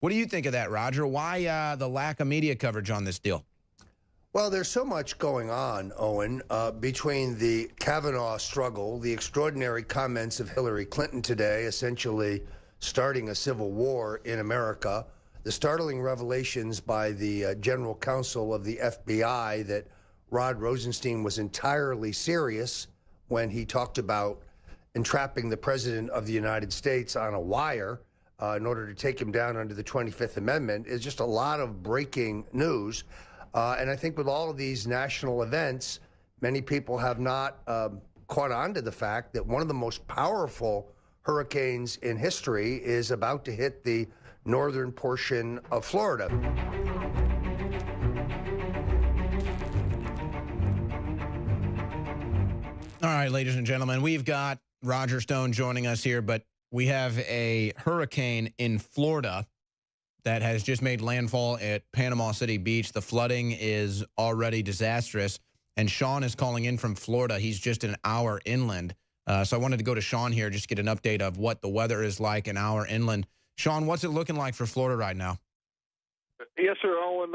What do you think of that, Roger? Why the lack of media coverage on this deal? Well, there's so much going on, Owen, between the Kavanaugh struggle, the extraordinary comments of Hillary Clinton today, essentially starting a civil war in America, the startling revelations by the general counsel of the FBI that Rod Rosenstein was entirely serious when he talked about entrapping the president of the United States on a wire in order to take him down under the 25th Amendment, is just a lot of breaking news. And I think with all of these national events, many people have not caught on to the fact that one of the most powerful hurricanes in history is about to hit the northern portion of Florida. All right, ladies and gentlemen, we've got Roger Stone joining us here, but we have a hurricane in Florida that has just made landfall at Panama City Beach. The flooding is already disastrous, and Sean is calling in from Florida. He's just an hour inland. So I wanted to go to Sean here just to get an update of what the weather is like an hour inland. Sean, what's it looking like for Florida right now? Yes, sir, Owen.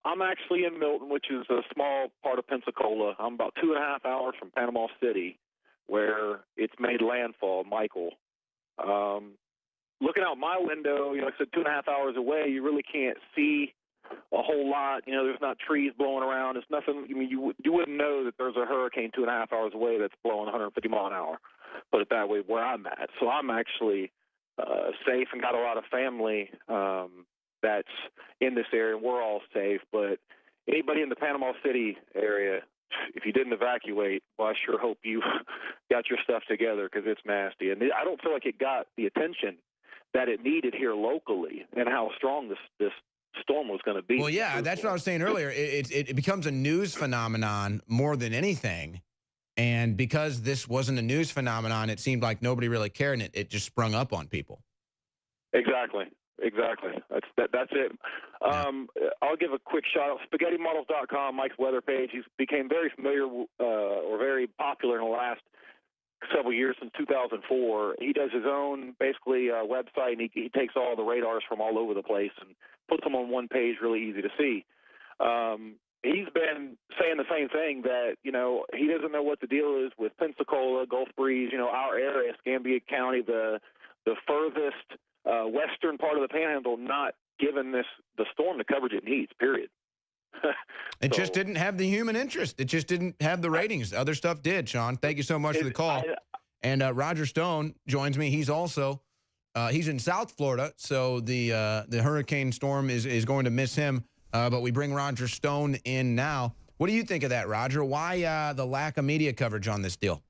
I'm actually in Milton, which is a small part of Pensacola. I'm about 2.5 hours from Panama City, where it's made landfall, Michael. Looking out my window, like I said, 2.5 hours away, you really can't see a whole lot. There's not trees blowing around. It's nothing. I mean, you wouldn't know that there's a hurricane 2.5 hours away that's blowing 150 mile an hour. Put it that way, where I'm at. So I'm actually safe and got a lot of family that's in this area, and we're all safe. But anybody in the Panama City area, if you didn't evacuate, well, I sure hope you got your stuff together, because it's nasty. And I don't feel like it got the attention that it needed here locally, and how strong this storm was going to be. Well, yeah, that's what I was saying earlier. It becomes a news phenomenon more than anything. And because this wasn't a news phenomenon, it seemed like nobody really cared, and it just sprung up on people. Exactly. That's it. I'll give a quick shout out. SpaghettiModels.com, Mike's weather page. He's became very familiar or very popular in the last several years, since 2004. He does his own basically website, and he takes all the radars from all over the place and puts them on one page, really easy to see. He's been saying the same thing, that he doesn't know what the deal is with Pensacola, Gulf Breeze, our area, Escambia County, the furthest western part of the Panhandle, not given the storm the coverage it needs. Period. It just didn't have the human interest. It just didn't have the ratings. Other stuff did, Sean. Thank you so much for the call. And Roger Stone joins me. He's also he's in South Florida, so the hurricane storm is going to miss him. But we bring Roger Stone in now. What do you think of that, Roger? Why the lack of media coverage on this deal?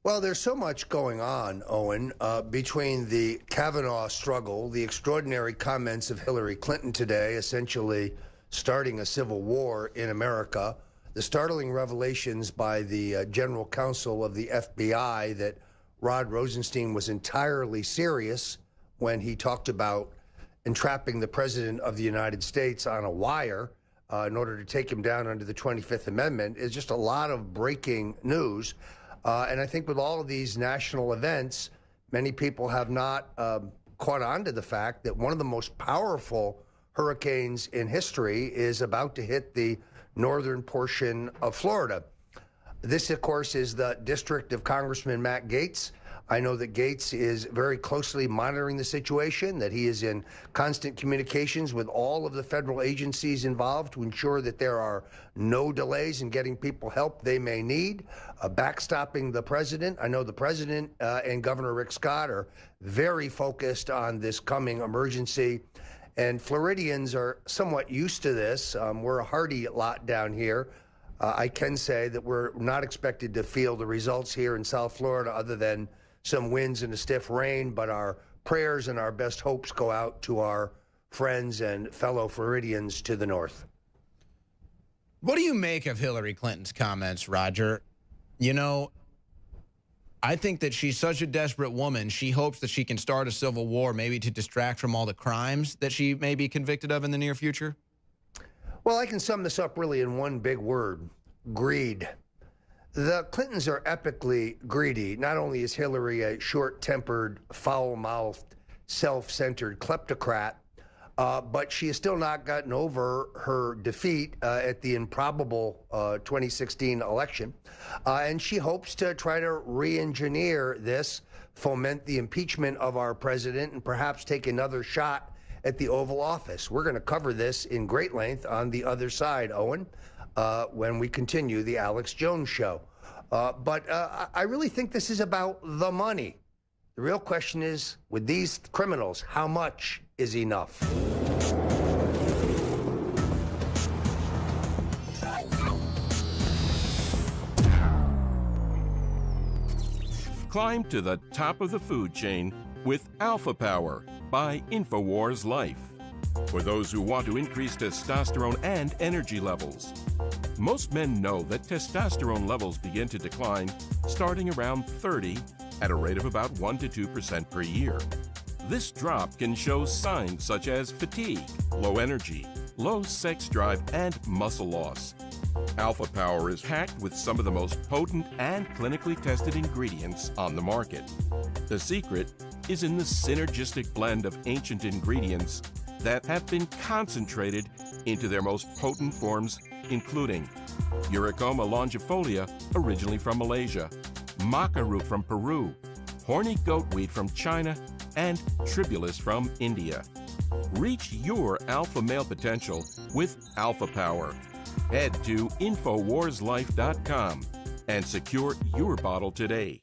Well, there's so much going on, Owen, between the Kavanaugh struggle, the extraordinary comments of Hillary Clinton today, essentially starting a civil war in America, the startling revelations by the general counsel of the FBI that Rod Rosenstein was entirely serious when he talked about entrapping the president of the United States on a wire in order to take him down under the 25th Amendment, is just a lot of breaking news. And I think with all of these national events, many people have not caught on to the fact that one of the most powerful hurricanes in history is about to hit the northern portion of Florida. This, of course, is the district of Congressman Matt Gaetz. I know that Gaetz is very closely monitoring the situation, that he is in constant communications with all of the federal agencies involved to ensure that there are no delays in getting people help they may need, backstopping the president. I know the president and Governor Rick Scott are very focused on this coming emergency, and Floridians are somewhat used to this. We're a hardy lot down here. I can say that we're not expected to feel the results here in South Florida other than some winds and a stiff rain, but our prayers and our best hopes go out to our friends and fellow Floridians to the north. What do you make of Hillary Clinton's comments, Roger? I think that she's such a desperate woman. She hopes that she can start a civil war, maybe to distract from all the crimes that she may be convicted of in the near future. Well, I can sum this up really in one big word: greed. The Clintons are epically greedy. Not only is Hillary a short-tempered, foul-mouthed, self-centered kleptocrat, But she has still not gotten over her defeat at the improbable 2016 election. And she hopes to try to re-engineer this, foment the impeachment of our president, and perhaps take another shot at the Oval Office. We're going to cover this in great length on the other side, Owen, when we continue the Alex Jones Show. But I really think this is about the money. The real question is, with these criminals, how much is enough? Climb to the top of the food chain with Alpha Power by InfoWars Life. For those who want to increase testosterone and energy levels. Most men know that testosterone levels begin to decline starting around 30 at a rate of about 1 to 2% per year. This drop can show signs such as fatigue, low energy, low sex drive, and muscle loss. Alpha Power is packed with some of the most potent and clinically tested ingredients on the market. The secret is in the synergistic blend of ancient ingredients that have been concentrated into their most potent forms, including Eurycoma longifolia, originally from Malaysia, maca root from Peru, horny goatweed from China, and tribulus from India. Reach your alpha male potential with Alpha Power. Head to InfoWarsLife.com and secure your bottle today.